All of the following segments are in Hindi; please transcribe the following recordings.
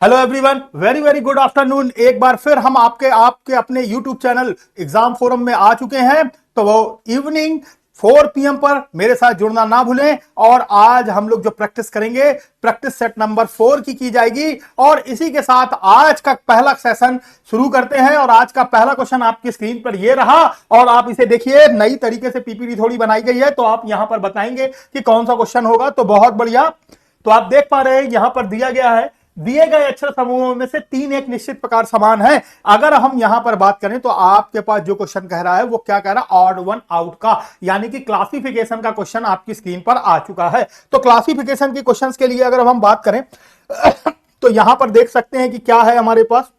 Hello everyone, very very good afternoon. एक बार फिर हम आपके आपके अपने यूट्यूब चैनल एग्जाम फोरम में आ चुके हैं। तो वो इवनिंग 4 PM पर मेरे साथ जुड़ना ना भूलें। और आज हम लोग जो प्रैक्टिस करेंगे, प्रैक्टिस सेट नंबर 4 की जाएगी। और इसी के साथ आज का पहला सेशन शुरू करते हैं। और आज का पहला क्वेश्चन आपकी स्क्रीन पर ये रहा और आप इसे देखिए। नई तरीके से पीपीटी थोड़ी बनाई गई है, तो आप यहां पर बताएंगे कि कौन सा क्वेश्चन होगा। तो बहुत बढ़िया। तो आप देख पा रहे हैं यहां पर दिया गया है, दिए गए अक्षर समूहों में से तीन एक निश्चित प्रकार समान है। अगर हम यहां पर बात करें तो आपके पास जो क्वेश्चन कह रहा है वो क्या कह रहा है, ऑड वन आउट का, यानी कि क्लासिफिकेशन का क्वेश्चन आपकी स्क्रीन पर आ चुका है। तो क्लासिफिकेशन के क्वेश्चंस के लिए अगर हम बात करें तो यहां पर देख सकते हैं कि क्या है हमारे पास।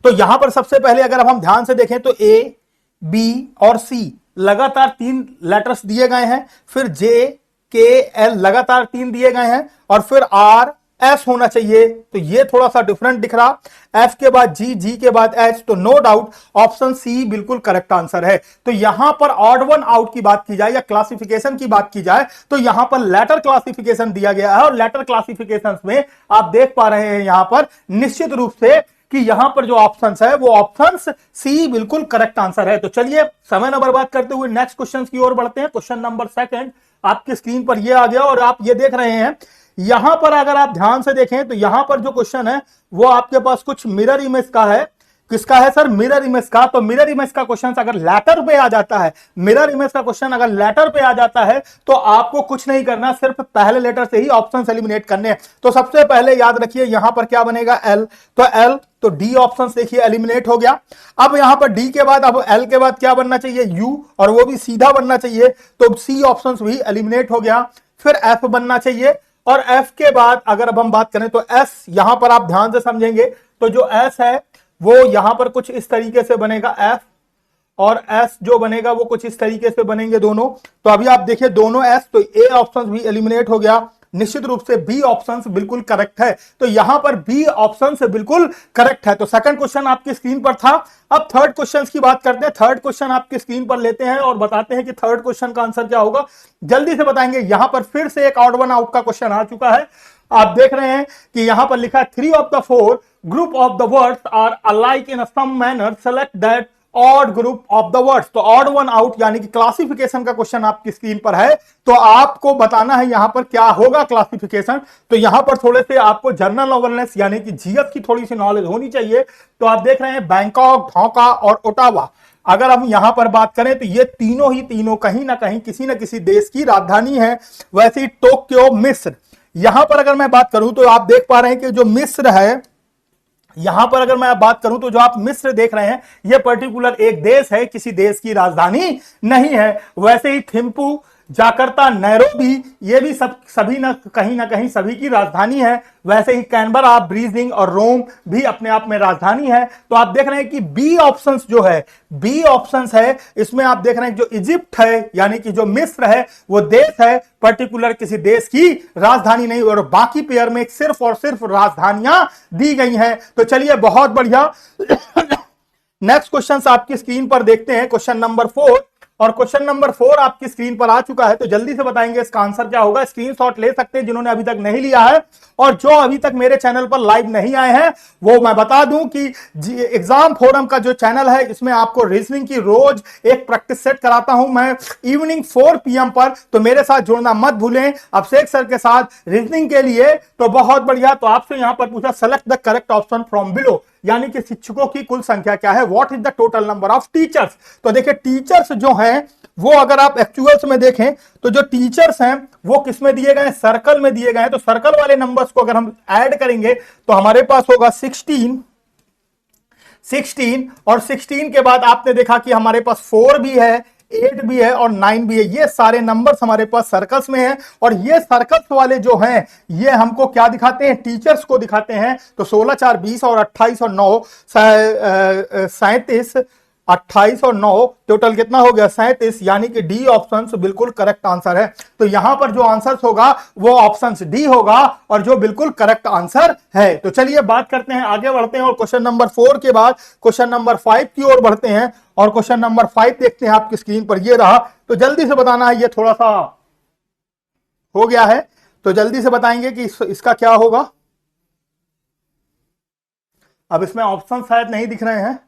तो यहां पर सबसे पहले अगर हम ध्यान से देखें तो ए, बी और सी लगातार तीन लेटर्स दिए गए हैं। फिर जे, के, एल लगातार तीन दिए गए हैं। और फिर आर, एस होना चाहिए। तो ये थोड़ा सा डिफरेंट दिख रहा। एफ के बाद जी, जी के बाद एच। तो नो डाउट ऑप्शन सी बिल्कुल करेक्ट आंसर है। तो यहां पर ऑड वन आउट की बात की जाए या क्लासिफिकेशन की बात की जाए तो यहां पर लेटर क्लासिफिकेशन दिया गया है। और लेटर क्लासिफिकेशन में आप देख पा रहे हैं यहां पर निश्चित रूप से कि यहां पर जो ऑप्शंस है वो ऑप्शंस सी बिल्कुल करेक्ट आंसर है। तो चलिए समय न बर्बाद करते हुए नेक्स्ट क्वेश्चन की ओर बढ़ते हैं। क्वेश्चन नंबर सेकंड आपकी स्क्रीन पर ये आ गया और आप ये देख रहे हैं। यहां पर अगर आप ध्यान से देखें तो यहां पर जो क्वेश्चन है वो आपके पास कुछ मिरर इमेज का है। किसका है सर? मिरर इमेज का। तो मिरर इमेज का क्वेश्चन अगर लेटर पे आ जाता है, मिरर इमेज का क्वेश्चन अगर लेटर पे आ जाता है तो आपको कुछ नहीं करना, सिर्फ पहले लेटर से ही ऑप्शन एलिमिनेट करने हैं। तो सबसे पहले याद रखिए यहां पर क्या बनेगा, एल। तो एल, तो डी ऑप्शन देखिए एलिमिनेट हो गया। अब यहां पर डी के बाद, अब एल के बाद क्या बनना चाहिए, यू, और वो भी सीधा बनना चाहिए। तो सी ऑप्शन भी एलिमिनेट हो गया। फिर एफ बनना चाहिए। और एफ के बाद अगर अब हम बात करें तो एस, यहां पर आप ध्यान से समझेंगे तो जो एस है वो यहां पर कुछ इस तरीके से बनेगा, एफ और एस जो बनेगा वो कुछ इस तरीके से बनेंगे दोनों। तो अभी आप देखिए दोनों एस, तो ए ऑप्शन भी एलिमिनेट हो गया। निश्चित रूप से बी ऑप्शन बिल्कुल करेक्ट है। तो यहां पर बी ऑप्शन बिल्कुल करेक्ट है। तो सेकंड क्वेश्चन आपकी स्क्रीन पर था। अब थर्ड क्वेश्चन की बात करते हैं। थर्ड क्वेश्चन आपकी स्क्रीन पर लेते हैं और बताते हैं कि थर्ड क्वेश्चन का आंसर क्या होगा। जल्दी से बताएंगे। यहां पर फिर से एक ऑड वन आउट का क्वेश्चन आ चुका है। आप देख रहे हैं कि यहां पर लिखा है 3 of the 4 group of the words are alike in some manner, select that odd group of the words. तो ऑड वन आउट यानी कि क्लासिफिकेशन का क्वेश्चन आपकी स्क्रीन पर है। तो आपको बताना है यहां पर क्या होगा क्लासिफिकेशन। तो यहां पर थोड़े से आपको जनरल अवेयरनेस यानी कि जीएस की थोड़ी सी नॉलेज होनी चाहिए। तो आप देख रहे हैं बैंकॉक, ढाका और ओटावा। अगर हम यहां पर बात करें तो ये तीनों ही तीनों कहीं ना कहीं किसी न किसी देश की राजधानी है। वैसे ही टोक्यो, मिस्र। यहां पर अगर मैं बात करूं तो आप देख पा रहे हैं कि जो मिस्र है, यहां पर अगर मैं बात करूं तो जो आप मिस्र देख रहे हैं यह पर्टिकुलर एक देश है, किसी देश की राजधानी नहीं है। वैसे ही थिम्पू, जाकर्ता, नैरोबी, ये भी सब सभी ना कहीं सभी की राजधानी है। वैसे ही कैनबरा, ब्रीजिंग और रोम भी अपने आप में राजधानी है। तो आप देख रहे हैं कि बी ऑप्शंस जो है, बी ऑप्शंस है, इसमें आप देख रहे हैं जो इजिप्ट है यानी कि जो मिस्र है वो देश है, पर्टिकुलर किसी देश की राजधानी नहीं। और बाकी पेयर में सिर्फ और सिर्फ राजधानियां दी गई हैं। तो चलिए बहुत बढ़िया। नेक्स्ट क्वेश्चन आपकी स्क्रीन पर देखते हैं, क्वेश्चन नंबर 4। और क्वेश्चन नंबर 4 आपकी स्क्रीन पर आ चुका है। तो जल्दी से बताएंगे इसका आंसर क्या होगा। स्क्रीनशॉट ले सकते हैं जिन्होंने अभी तक नहीं लिया है। और जो अभी तक मेरे चैनल पर लाइव नहीं आए हैं वो मैं बता दूं कि एग्जाम फोरम का जो चैनल है इसमें आपको रीजनिंग की रोज एक प्रैक्टिस सेट कराता हूं मैं इवनिंग 4 PM पर। तो मेरे साथ जुड़ना मत भूलें अभिषेक सर के साथ रीजनिंग के लिए। तो बहुत बढ़िया। तो आपसे यहां पर पूछा select the correct option from below, यानी कि शिक्षकों की कुल संख्या क्या है। What is the total number of teachers. तो देखिए टीचर्स जो हैं वो अगर आप एक्चुअल्स में देखें तो जो टीचर्स हैं वो किस में दिए गए हैं, सर्कल में दिए गए हैं। तो सर्कल वाले नंबर्स को अगर हम ऐड करेंगे तो हमारे पास होगा 16 और 16 के बाद आपने देखा कि हमारे पास 4 भी है, 8 भी है और 9 भी है। ये सारे नंबर्स हमारे पास सर्कल्स में हैं। और ये सर्कल्स वाले जो हैं ये हमको क्या दिखाते हैं, टीचर्स को दिखाते हैं। तो 16 4 20 और 28 और 9 37, 28 और 9 टोटल कितना हो गया, 37। यानी कि डी ऑप्शन बिल्कुल करेक्ट आंसर है। तो यहां पर जो आंसर होगा वो ऑप्शन डी होगा और जो बिल्कुल करेक्ट आंसर है। तो चलिए बात करते हैं, आगे बढ़ते हैं और क्वेश्चन नंबर 4 के बाद क्वेश्चन नंबर 5 की ओर बढ़ते हैं। और क्वेश्चन नंबर 5 देखते हैं आपकी स्क्रीन पर ये रहा। तो जल्दी से बताना है, ये थोड़ा सा हो गया है तो जल्दी से बताएंगे कि इसका क्या होगा। अब इसमें ऑप्शन शायद नहीं दिख रहे हैं।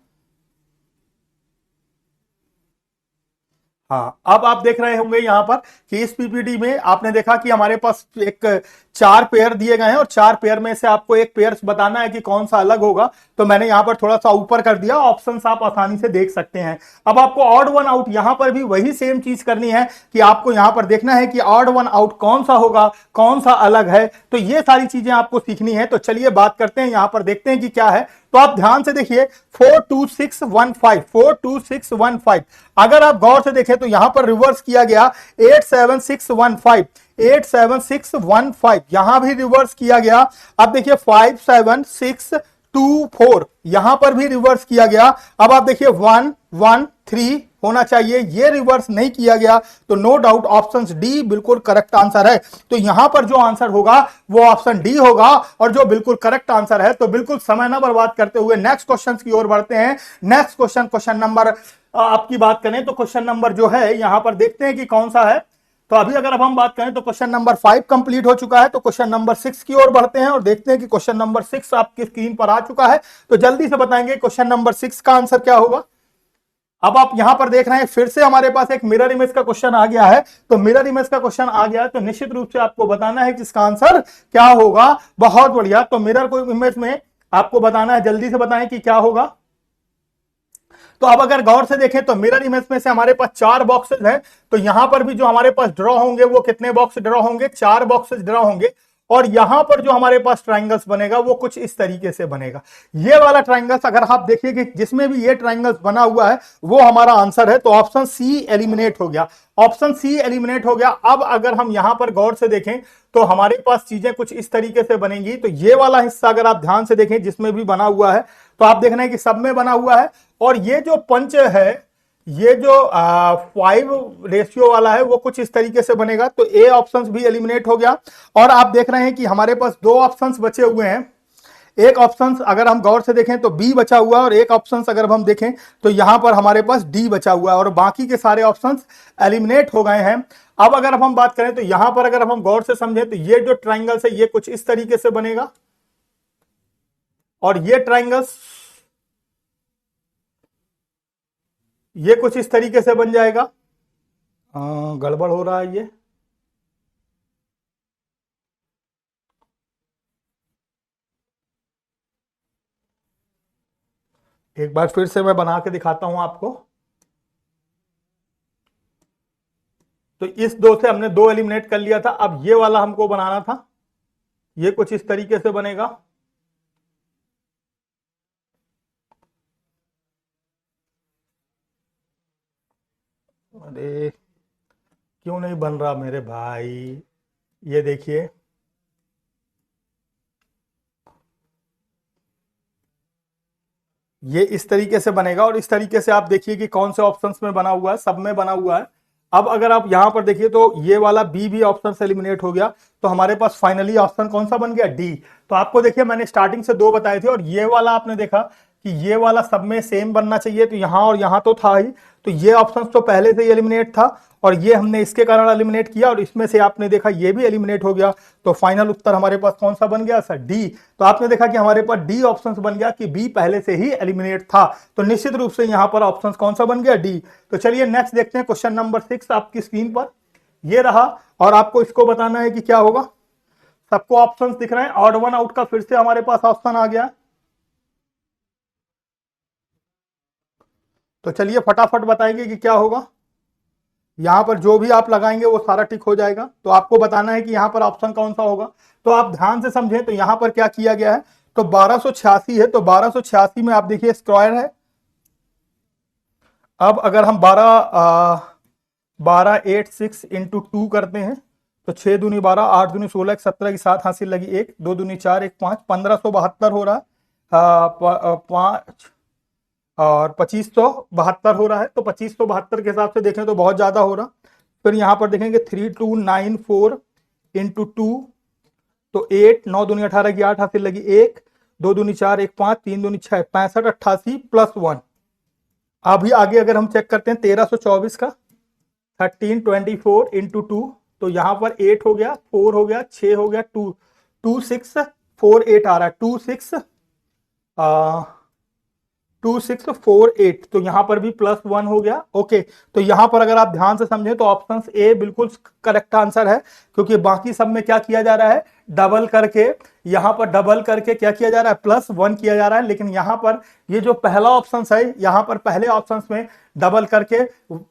हाँ, अब आप देख रहे होंगे यहां पर कि इस पीपीटी में आपने देखा कि हमारे पास एक चार पेयर दिए गए हैं और चार पेयर में से आपको एक पेयर बताना है कि कौन सा अलग होगा। तो मैंने यहां पर थोड़ा सा ऊपर कर दिया, ऑप्शंस आप आसानी से देख सकते हैं। अब आपको ऑड वन आउट यहां पर भी वही सेम चीज करनी है कि आपको यहां पर देखना है कि ऑड वन आउट कौन सा होगा, कौन सा अलग है। तो ये सारी चीजें आपको सीखनी है। तो चलिए बात करते हैं, यहां पर देखते हैं कि क्या है। तो आप ध्यान से देखिए 42615, 42615। अगर आप गौर से देखें तो यहां पर रिवर्स किया गया 87615, 87615 यहां भी रिवर्स किया गया। अब देखिए 57624 यहां पर भी रिवर्स किया गया। अब आप देखिए 113 होना चाहिए, ये रिवर्स नहीं किया गया। तो नो डाउट ऑप्शन डी बिल्कुल करेक्ट आंसर है। तो यहां पर जो आंसर होगा वो ऑप्शन डी होगा और जो बिल्कुल करेक्ट आंसर है। तो बिल्कुल समय ना बर्बाद करते हुए नेक्स्ट क्वेश्चन की ओर बढ़ते हैं। नेक्स्ट क्वेश्चन, क्वेश्चन नंबर आपकी बात करें तो क्वेश्चन नंबर जो है यहां पर देखते हैं कि कौन सा है। तो अभी अगर अब हम बात करें तो क्वेश्चन नंबर 5 कंप्लीट हो चुका है। तो क्वेश्चन नंबर 6 की ओर बढ़ते हैं और देखते हैं कि क्वेश्चन नंबर 6 आपकी स्क्रीन पर आ चुका है। तो जल्दी से बताएंगे क्वेश्चन नंबर 6 का आंसर क्या होगा। अब आप यहां पर देख रहे हैं फिर से हमारे पास एक मिरर इमेज का क्वेश्चन आ गया है। तो मिरर इमेज का क्वेश्चन आ गया है तो निश्चित रूप से आपको बताना है कि इसका आंसर क्या होगा। बहुत बढ़िया। तो मिरर को इमेज में आपको बताना है, जल्दी से बताएं कि क्या होगा। तो अब अगर गौर से देखें तो मिरर इमेज में से हमारे पास चार बॉक्सेस हैं। तो यहां पर भी जो हमारे पास ड्रॉ होंगे वो कितने बॉक्स ड्रॉ होंगे, चार बॉक्सेस ड्रॉ होंगे। और यहां पर जो हमारे पास ट्राइंगल्स बनेगा वो कुछ इस तरीके से बनेगा। ये वाला ट्राइंगल्स अगर आप देखिए कि जिसमें भी ये ट्राइंगल्स बना हुआ है वो हमारा आंसर है। तो ऑप्शन सी एलिमिनेट हो गया, ऑप्शन सी एलिमिनेट हो गया। अब अगर हम यहां पर गौर से देखें तो हमारे पास चीजें कुछ इस तरीके से बनेंगी। तो ये वाला हिस्सा अगर आप ध्यान से देखें जिसमें भी बना हुआ है तो आप देख रहे हैं कि सब में बना हुआ है। और ये जो पंच है, ये जो 5 रेशियो वाला है वो कुछ इस तरीके से बनेगा। तो ए ऑप्शन भी एलिमिनेट हो गया। और आप देख रहे हैं कि हमारे पास दो ऑप्शंस बचे हुए हैं। एक ऑप्शन अगर हम गौर से देखें तो बी बचा हुआ है और एक ऑप्शन अगर हम देखें तो यहां पर हमारे पास डी बचा हुआ है और बाकी के सारे ऑप्शंस एलिमिनेट हो गए हैं। अब अगर हम बात करें तो यहां पर अगर हम गौर से समझें तो ये जो ट्राइंगल्स है ये कुछ इस तरीके से बनेगा और ये ट्राइंगल्स ये कुछ इस तरीके से बन जाएगा। गड़बड़ हो रहा है ये। एक बार फिर से मैं बना के दिखाता हूं आपको। तो इस दो से हमने दो एलिमिनेट कर लिया था। अब ये वाला हमको बनाना था, ये कुछ इस तरीके से बनेगा। अरे क्यों नहीं बन रहा मेरे भाई, ये देखिए। ये इस तरीके से बनेगा और इस तरीके से आप देखिए कि कौन से ऑप्शंस में बना हुआ है, सब में बना हुआ है। अब अगर आप यहां पर देखिए तो ये वाला बी भी ऑप्शन से एलिमिनेट हो गया। तो हमारे पास फाइनली ऑप्शन कौन सा बन गया, डी। तो आपको देखिए मैंने स्टार्टिंग से दो बताए थे और ये वाला आपने देखा कि ये वाला सब में सेम बनना चाहिए। तो यहां और यहां तो था ही, तो ये ऑप्शन तो पहले से ही एलिमिनेट था और ये हमने इसके कारण एलिमिनेट किया और इसमें से आपने देखा ये भी एलिमिनेट हो गया। तो फाइनल उत्तर हमारे पास कौन सा बन गया सर, डी। तो आपने देखा कि हमारे पास डी ऑप्शन बन गया कि बी पहले से ही एलिमिनेट था। तो निश्चित रूप से यहां पर ऑप्शन कौन सा बन गया, डी। तो चलिए नेक्स्ट देखते हैं क्वेश्चन नंबर 6 आपकी स्क्रीन पर ये रहा और आपको इसको बताना है कि क्या होगा। सबको ऑप्शंस दिख रहे हैं, ऑड वन आउट का फिर से हमारे पास ऑप्शन आ गया। तो चलिए फटाफट बताएंगे कि क्या होगा। यहां पर जो भी आप लगाएंगे वो सारा टिक हो जाएगा। तो आपको बताना है कि यहां पर ऑप्शन कौन सा होगा। तो आप ध्यान से समझें तो यहां पर क्या किया गया है। तो 1286 है, तो 1286 में आप देखिए स्क्वायर है। अब अगर हम 1286 इंटू 2 करते हैं तो 6 दूनी 12, 8 दूनी 16, 17 की 7 हासिल लगी 1, 2 दूनी 4, 1 5, 1572 हो रहा है। 5 और 2572 हो रहा है। तो 2572 के हिसाब से देखें तो बहुत ज्यादा हो रहा। फिर यहां पर देखेंगे 3294 इंटू 2, तो 8, 9 दूनी 18 की 8 हासिल लगी 1, 2 दूनी 4, 1 5, 3 दूनी 6, 65 88 प्लस 1। अभी आगे अगर हम चेक करते हैं 1324 का 1324 इंटू 2, तो यहां पर 8 हो गया, 4 हो गया, 6 हो गया, 2 2648 आ रहा है, 26 2648, तो यहां पर भी +1 हो गया। ओके, तो यहां पर अगर आप ध्यान से समझें तो ऑप्शन ए बिल्कुल करेक्ट आंसर है, क्योंकि बाकी सब में क्या किया जा रहा है, डबल करके, यहां पर डबल करके क्या किया जा रहा है, +1 किया जा रहा है। लेकिन यहां पर ये जो पहला ऑप्शन है, यहां पर पहले ऑप्शन में डबल करके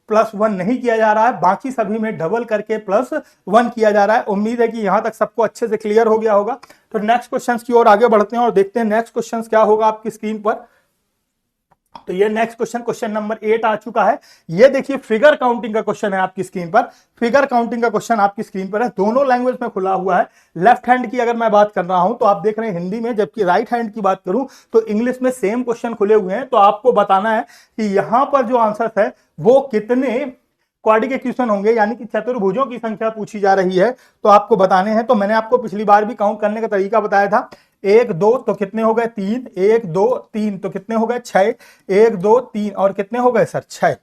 +1 नहीं किया जा रहा है, बाकी सभी में डबल करके +1 किया जा रहा है। उम्मीद है कि यहां तक सबको अच्छे से क्लियर हो गया होगा। तो नेक्स्ट क्वेश्चन की ओर आगे बढ़ते हैं और देखते हैं नेक्स्ट क्वेश्चन क्या होगा आपकी स्क्रीन पर। तो ये नेक्स्ट क्वेश्चन नंबर 8 आ चुका है। ये देखिए फिगर काउंटिंग का क्वेश्चन है आपकी स्क्रीन पर। फिगर काउंटिंग का क्वेश्चन आपकी स्क्रीन पर है, दोनों लैंग्वेज में खुला हुआ है। लेफ्ट हैंड की अगर मैं बात कर रहा हूं तो आप देख रहे हैं हिंदी में, जबकि राइट हैंड की बात करूं तो इंग्लिश में सेम क्वेश्चन खुले हुए हैं। तो आपको बताना है कि यहां पर जो आंसर है वो कितने क्वाड्रिक इक्वेशन होंगे, यानी कि चतुर्भुजों की संख्या पूछी जा रही है, तो आपको बताने हैं। तो मैंने आपको पिछली बार भी काउंट करने का तरीका बताया था। 1 2 तो कितने हो गए 3, 1 2 3 तो कितने हो गए 6, 1 2 3 और कितने हो गए सर 6,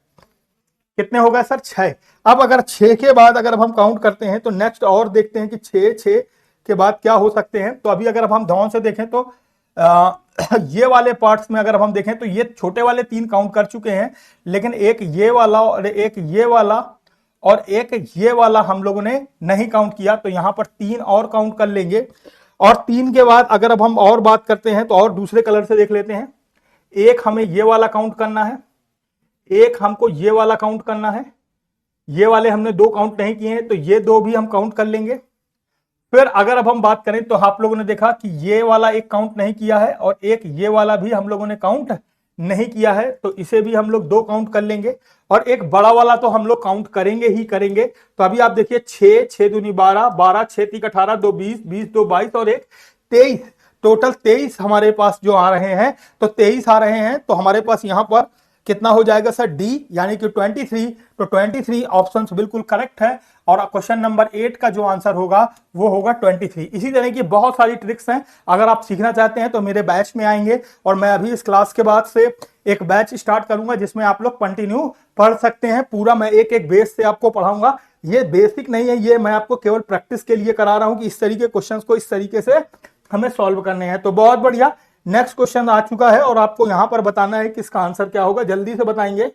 कितने हो गए सर 6। अब अगर 6 के बाद अगर हम काउंट करते हैं तो नेक्स्ट और देखते हैं कि 6 के बाद क्या हो सकते हैं। तो अभी अगर हम ध्यान से देखें तो ये वाले पार्ट्स में अगर हम देखें तो ये छोटे वाले 3 काउंट कर चुके हैं, लेकिन एक ये वाला और एक ये वाला और एक ये वाला हम लोगों ने नहीं काउंट किया। तो यहां पर 3 और काउंट कर लेंगे। और 3 के बाद अगर अब हम और बात करते हैं तो और दूसरे कलर से देख लेते हैं। एक हमें ये वाला काउंट करना है, एक हमको ये वाला काउंट करना है। ये वाले हमने 2 काउंट नहीं किए हैं, तो ये 2 भी हम काउंट कर लेंगे। फिर अगर अब हम बात करें तो आप लोगों ने देखा कि ये वाला एक काउंट नहीं किया है और एक ये वाला भी हम लोगों ने काउंट नहीं किया है, तो इसे भी हम लोग 2 काउंट कर लेंगे। और एक बड़ा वाला तो हम लोग काउंट करेंगे ही करेंगे। तो अभी आप देखिए 6 6 दूनी 12, 12 6 3 18, 2 20, 20 2 22 और एक 23, टोटल 23 हमारे पास जो आ रहे हैं। तो 23 आ रहे हैं, तो हमारे पास यहां पर कितना हो जाएगा सर, डी, यानी कि 23। तो 23 ऑप्शन बिल्कुल करेक्ट है और क्वेश्चन नंबर 8 का जो आंसर होगा वो होगा 23। इसी तरह की बहुत सारी ट्रिक्स हैं, अगर आप सीखना चाहते हैं तो मेरे बैच में आएंगे। और मैं अभी इस क्लास के बाद से एक बैच स्टार्ट करूंगा जिसमें आप लोग कंटिन्यू पढ़ सकते हैं। पूरा मैं एक एक बेस से आपको पढ़ाऊंगा। ये बेसिक नहीं है, ये मैं आपको केवल प्रैक्टिस के लिए करा रहा हूं कि इस तरीके क्वेश्चन को इस तरीके से हमें सॉल्व करने हैं। तो बहुत बढ़िया, नेक्स्ट क्वेश्चन आ चुका है और आपको यहां पर बताना है कि इसका आंसर क्या होगा, जल्दी से बताएंगे।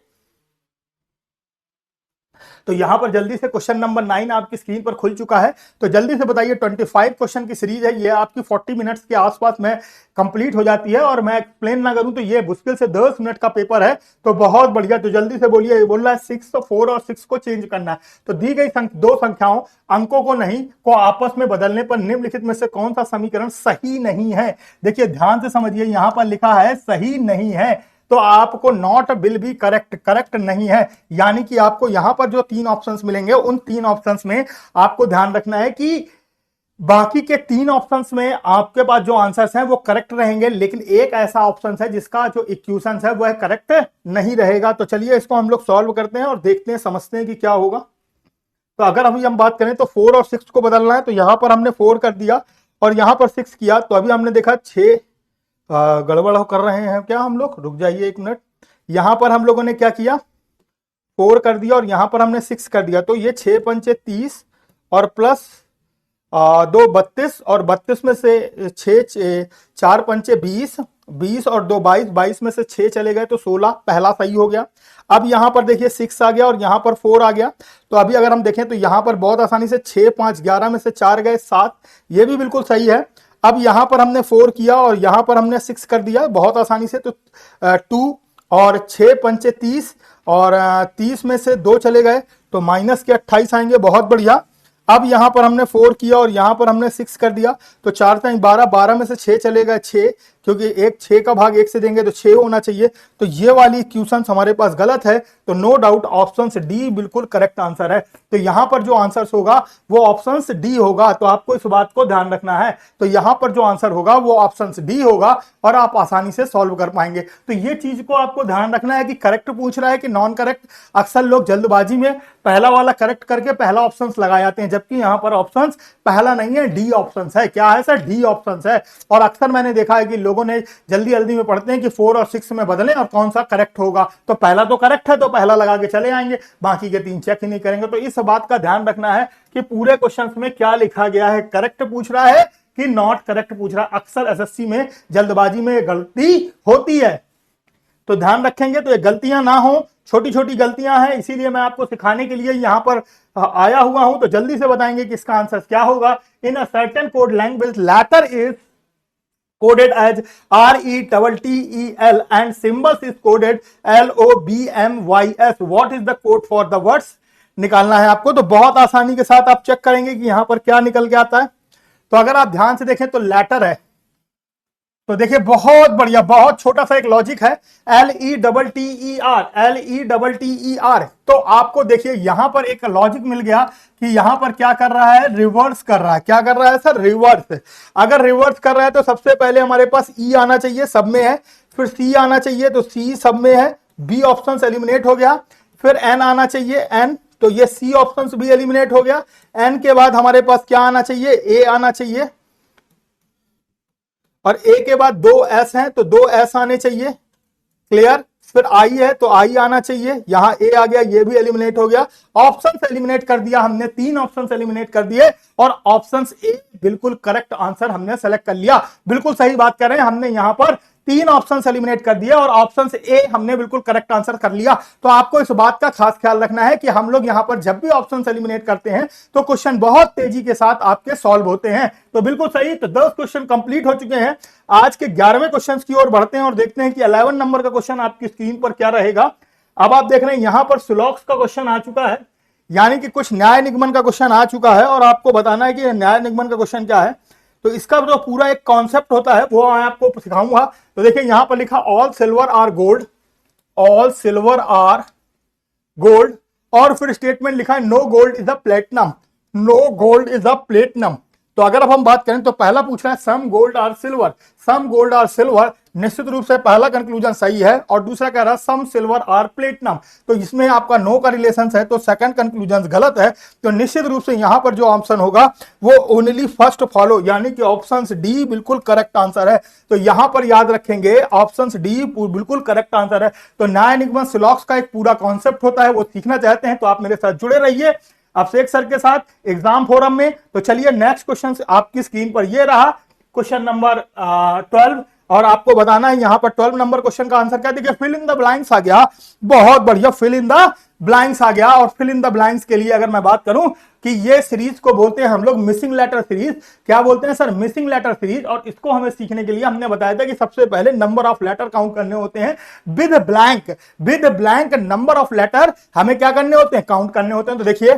तो यहां पर जल्दी से क्वेश्चन नंबर 9 आपकी स्क्रीन पर खुल चुका है। तो जल्दी से बताइए, 25 क्वेश्चन की सीरीज है, ये आपकी 40 मिनट्स के आसपास में कंप्लीट हो जाती है। और मैं एक्सप्लेन ना करूं तो ये मुश्किल से 10 मिनट का पेपर है। तो बहुत बढ़िया, तो जल्दी से बोलिए। बोल रहा है 6 तो 4 और 6 को चेंज करना है। तो दी गई दो संख्याओं, अंकों को नहीं को आपस में बदलने पर निम्नलिखित में से कौन सा समीकरण सही नहीं है। देखिए ध्यान से समझिए, यहां पर लिखा है सही नहीं है, तो आपको not will be correct, correct नहीं है। यानी कि आपको यहां पर जो 3 ऑप्शंस मिलेंगे उन 3 ऑप्शंस में आपको ध्यान रखना है कि बाकी के 3 ऑप्शंस में आपके पास जो आंसर्स हैं वो करेक्ट रहेंगे, लेकिन एक ऐसा ऑप्शन है जिसका जो इक्वेशन है वह करेक्ट नहीं रहेगा। तो चलिए इसको हम लोग सॉल्व करते हैं और देखते हैं, समझते हैं कि क्या होगा। तो अगर अभी हम बात करें तो 4 और 6 को बदलना है, तो यहां पर हमने 4 कर दिया और यहां पर 6 किया। तो अभी हमने देखा 6 गड़बड़ कर रहे हैं क्या हम लोग, रुक जाइए 1 मिनट। यहां पर हम लोगों ने क्या किया, 4 कर दिया और यहां पर हमने 6 कर दिया। तो ये 6 पंचे 30 और प्लस 2 32 और 32 में से 6 4 पंचे 20, 20 और 2 22, 22 में से 6 चले गए तो 16, पहला सही हो गया। अब यहां पर देखिए 6 आ गया और यहां पर 4 आ गया। तो अभी अगर हम देखें तो यहां पर बहुत आसानी से 6 5 11 में से 4 गए 7, ये भी बिल्कुल सही है। अब यहां पर हमने 4 किया और यहां पर हमने 6 कर दिया बहुत आसानी से। तो 2 और 6 पंचे 30 और 30 में से 2 चले गए तो माइनस के 28 आएंगे, बहुत बढ़िया। अब यहां पर हमने 4 किया और यहां पर हमने 6 कर दिया तो 4 टाइम 12, 12 में से 6 चले गए 6, क्योंकि एक 6 का भाग 1 से देंगे तो 6 होना चाहिए। तो ये वाली इक्वेशन हमारे पास गलत है। तो नो डाउट ऑप्शन डी बिल्कुल करेक्ट आंसर है। तो यहां पर जो आंसर होगा वो ऑप्शन डी होगा। तो आपको इस बात को ध्यान रखना है। तो यहां पर जो आंसर होगा वो ऑप्शन डी होगा और आप आसानी से सॉल्व कर पाएंगे। तो ये चीज को आपको ध्यान रखना है कि करेक्ट पूछ रहा है कि नॉन करेक्ट। अक्सर लोग जल्दबाजी में पहला वाला करेक्ट करके पहला ऑप्शन लगा जाते हैं, जबकि यहां पर ऑप्शन पहला नहीं है, डी ऑप्शन है। क्या है सर, डी ऑप्शन है। और अक्सर मैंने देखा है कि लोगों ने जल्दी जल्दी में पढ़ते हैं कि 4 और 6 में बदलें और कौन सा करेक्ट होगा। तो पहला तो करेक्ट है तो पहला लगा के चले आएंगे, बाकी के 3 चेक ही नहीं करेंगे। तो इस बात का ध्यान रखना है कि पूरे क्वेश्चन में क्या लिखा गया है, करेक्ट पूछ रहा है कि नॉट करेक्ट पूछ रहा है। अक्सर एसएससी में जल्दबाजी में गलती होती है, तो ध्यान रखेंगे तो ये गलतियां ना हो, छोटी छोटी गलतियां हैं, इसीलिए मैं आपको सिखाने के लिए यहां पर आया हुआ हूं। तो जल्दी से बताएंगे कि इसका आंसर क्या होगा। In a certain code language letter is coded as RETTEL and symbols is coded LOBMYS. What is the code for the words? निकालना है आपको। तो बहुत आसानी के साथ आप चेक करेंगे कि यहां पर क्या निकल के आता है। तो अगर आप ध्यान से देखें तो लेटर है, तो देखिए बहुत बढ़िया, बहुत छोटा सा एक लॉजिक है, LETTER। तो आपको देखिए यहां पर एक लॉजिक मिल गया कि यहां पर क्या कर रहा है, रिवर्स कर रहा है। क्या कर रहा है सर, रिवर्स। अगर रिवर्स कर रहा है तो सबसे पहले हमारे पास ई आना चाहिए, सब में है, फिर सी आना चाहिए, तो सी सब में है, बी ऑप्शन एलिमिनेट हो गया, फिर एन आना चाहिए, एन, तो ये सी ऑप्शन भी एलिमिनेट हो गया। एन के बाद हमारे पास क्या आना चाहिए, ए आना चाहिए, और ए के बाद दो एस हैं तो दो एस आने चाहिए, क्लियर। फिर आई है तो आई आना चाहिए, यहां ए आ गया, ये भी एलिमिनेट हो गया। ऑप्शन एलिमिनेट कर दिया हमने, 3 ऑप्शन एलिमिनेट कर दिए, और ऑप्शन ए बिल्कुल करेक्ट आंसर हमने सेलेक्ट कर लिया। बिल्कुल सही बात कर रहे हैं, हमने यहां पर 3 ऑप्शन एलिमिनेट कर दिए और ऑप्शन ए हमने बिल्कुल करेक्ट आंसर कर लिया। तो आपको इस बात का खास ख्याल रखना है कि हम लोग यहां पर जब भी ऑप्शन एलिमिनेट करते हैं तो क्वेश्चन बहुत तेजी के साथ आपके सॉल्व होते हैं। तो बिल्कुल सही। तो 10 क्वेश्चन कंप्लीट हो चुके हैं। आज के 11वें क्वेश्चन की ओर बढ़ते हैं और देखते हैं कि 11 नंबर का क्वेश्चन आपकी स्क्रीन पर क्या रहेगा। अब आप देख रहे हैं यहां पर सुलॉक्स का क्वेश्चन आ चुका है, यानी कि कुछ न्याय निगमन का क्वेश्चन आ चुका है, और आपको बताना है कि न्याय निगमन का क्वेश्चन क्या है। तो इसका जो पूरा एक कॉन्सेप्ट होता है वो मैं आपको सिखाऊंगा। तो देखिए यहां पर लिखा all silver are gold, all silver are gold, और फिर स्टेटमेंट लिखा है no gold is a platinum, no gold is a platinum. तो अगर अब हम बात करें तो पहला पूछ रहा है some gold are silver, some gold are silver, निश्चित रूप से पहला कंक्लूजन सही है, और दूसरा कह रहा है सम सिल्वर आर प्लेटिनम, तो इसमें आपका नो का रिलेशन है, तो सेकंड कंक्लूजन गलत है। तो निश्चित रूप से यहां पर जो ऑप्शन होगा वो ओनली फर्स्ट फॉलो, यानी कि ऑप्शन डी बिल्कुल करेक्ट आंसर है। तो यहां पर याद रखेंगे ऑप्शन डी बिल्कुल करेक्ट आंसर है। तो न्याय निगमन सिलॉक्स का एक पूरा कॉन्सेप्ट होता है, वो सीखना चाहते हैं तो आप मेरे साथ जुड़े रहिए अभिषेक सर के साथ एग्जाम फोरम में। तो चलिए नेक्स्ट क्वेश्चन आपकी स्क्रीन पर ये रहा, क्वेश्चन नंबर 12, और आपको बताना है यहां पर 12 नंबर क्वेश्चन का आंसर क्या। देखिए फिल इन द ब्लैंक्स आ गया, बहुत बढ़िया, फिल इन द ब्लैंक्स आ गया। और फिल इन द ब्लैंक्स के लिए अगर मैं बात करूं कि ये सीरीज को बोलते हैं हम लोग मिसिंग लेटर सीरीज। क्या बोलते हैं सर, मिसिंग लेटर सीरीज। और इसको हमें सीखने के लिए हमने बताया था कि सबसे पहले नंबर ऑफ लेटर काउंट करने होते हैं with blank, with blank number of letter हमें क्या करने होते हैं, काउंट करने होते हैं। तो देखिए